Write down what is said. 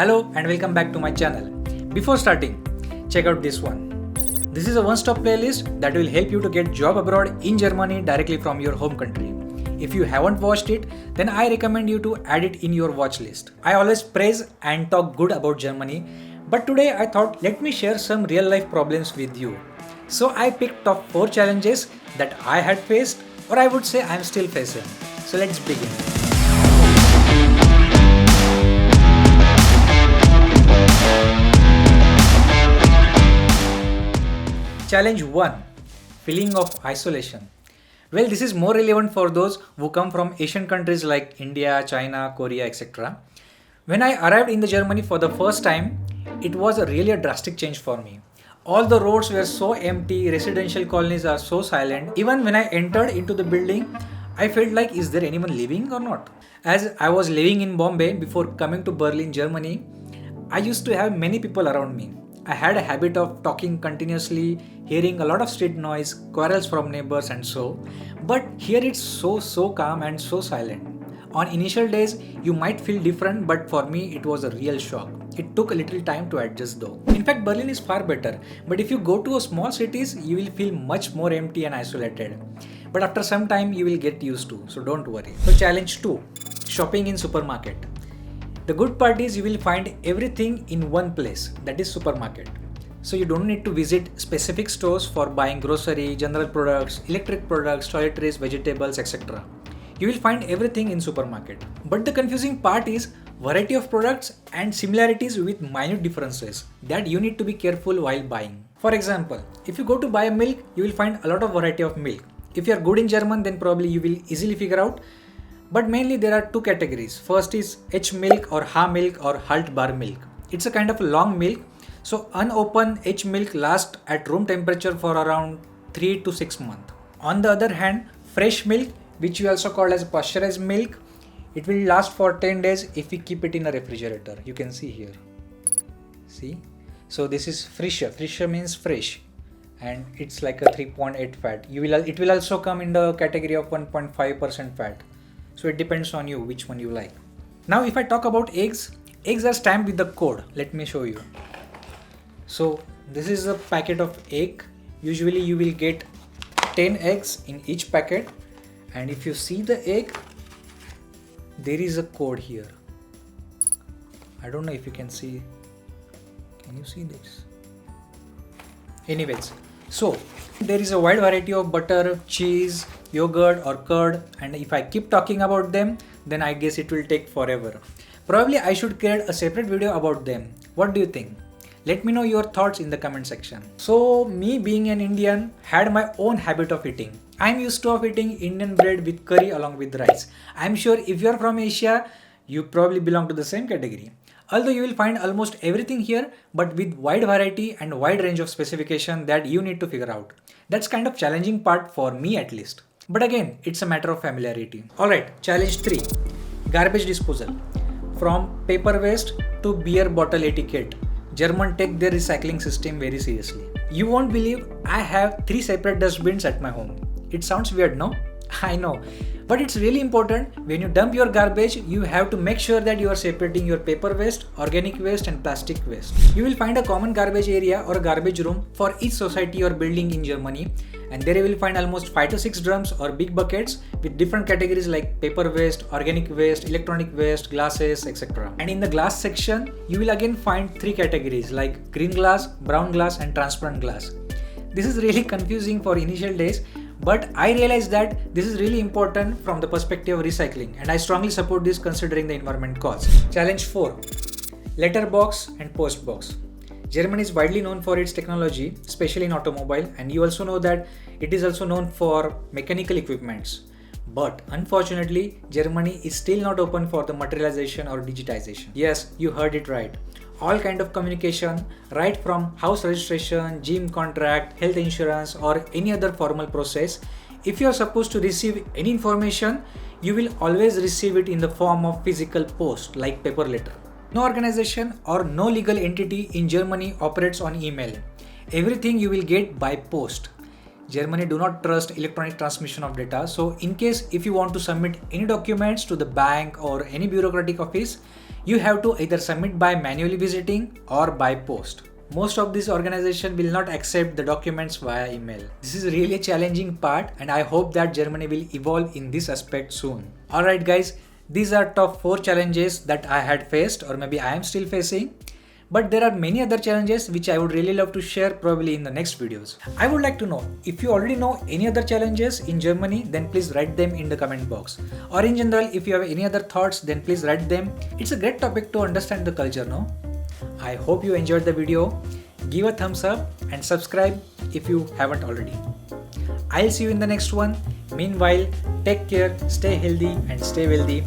Hello and welcome back to my channel. Before starting, check out this one. This is a one-stop playlist that will help you to get job abroad in Germany directly from your home country. If you haven't watched it, then I recommend you to add it in your watch list. I always praise and talk good about Germany, but today I thought let me share some real life problems with you. So I picked top 4 challenges that I had faced, or I would say I'm still facing. So let's begin. Challenge 1. Feeling of isolation. Well, this is more relevant for those who come from Asian countries like India, China, Korea, etc. When I arrived in the Germany for the first time, it was really a drastic change for me. All the roads were so empty, residential colonies are so silent. Even when I entered into the building, I felt like, is there anyone living or not? As I was living in Bombay before coming to Berlin, Germany, I used to have many people around me. I had a habit of talking continuously, hearing a lot of street noise, quarrels from neighbors and so. But here it's so calm and so silent. On initial days, you might feel different, but for me it was a real shock. It took a little time to adjust though. In fact, Berlin is far better, but if you go to a small cities, you will feel much more empty and isolated. But after some time, you will get used to, so don't worry. So challenge 2, shopping in supermarket. The good part is you will find everything in one place, that is supermarket. So you don't need to visit specific stores for buying grocery, general products, electric products, toiletries, vegetables, etc. You will find everything in supermarket. But the confusing part is variety of products and similarities with minute differences that you need to be careful while buying. For example, if you go to buy a milk, you will find a lot of variety of milk. If you are good in German, then probably you will easily figure out. But mainly there are 2 categories. First is H milk or Ha milk or Halt bar milk. It's a kind of long milk. So unopened H milk lasts at room temperature for around 3 to 6 months. On the other hand, fresh milk, which we also call as pasteurized milk, it will last for 10 days if we keep it in a refrigerator. You can see here. See? So this is Frische. Frische means fresh. And it's like a 3.8 fat. It will also come in the category of 1.5% fat. So it depends on you which one you like. Now if I talk about eggs are stamped with the code. Let me show you. So this is a packet of egg. Usually you will get 10 eggs in each packet. And if you see the egg, there is a code here. I don't know if you can see. Can you see this? Anyways, so there is a wide variety of butter, cheese, yogurt or curd, and if I keep talking about them, then I guess it will take forever. Probably I should create a separate video about them. What do you think? Let me know your thoughts in the comment section. So me being an Indian had my own habit of eating. I'm used to eating Indian bread with curry along with rice. I'm sure if you're from Asia, you probably belong to the same category. Although you will find almost everything here, but with wide variety and wide range of specification that you need to figure out. That's kind of challenging part for me at least. But again, it's a matter of familiarity. Alright, challenge 3. Garbage disposal. From paper waste to beer bottle etiquette, Germans take their recycling system very seriously. You won't believe I have 3 separate dustbins at my home. It sounds weird, no? I know. But it's really important. When you dump your garbage, you have to make sure that you are separating your paper waste, organic waste and plastic waste. You will find a common garbage area or a garbage room for each society or building in Germany, and there you will find almost 5 to 6 drums or big buckets with different categories like paper waste, organic waste, electronic waste, glasses, etc. And in the glass section, you will again find 3 categories like green glass, brown glass and transparent glass. This is really confusing for initial days, but I realized that this is really important from the perspective of recycling, and I strongly support this considering the environment costs. Challenge 4. Letterbox and postbox. Germany is widely known for its technology, especially in automobile, and you also know that it is also known for mechanical equipments. But unfortunately, Germany is still not open for the materialization or digitization. Yes, you heard it right. All kind of communication, right from house registration, gym contract, health insurance or any other formal process, if you are supposed to receive any information, you will always receive it in the form of physical post like paper letter. No organization or no legal entity in Germany operates on email. Everything you will get by post. Germany do not trust electronic transmission of data. So in case if you want to submit any documents to the bank or any bureaucratic office, You have to either submit by manually visiting or by post. Most of these organizations will not accept the documents via email. This is really a challenging part, and I hope that Germany will evolve in this aspect soon. Alright guys, these are top 4 challenges that I had faced, or maybe I am still facing. But there are many other challenges which I would really love to share probably in the next videos. I would like to know if you already know any other challenges in Germany, then please write them in the comment box. Or in general, if you have any other thoughts, then please write them. It's a great topic to understand the culture, no? I hope you enjoyed the video. Give a thumbs up and subscribe if you haven't already. I'll see you in the next one. Meanwhile, take care, stay healthy and stay wealthy.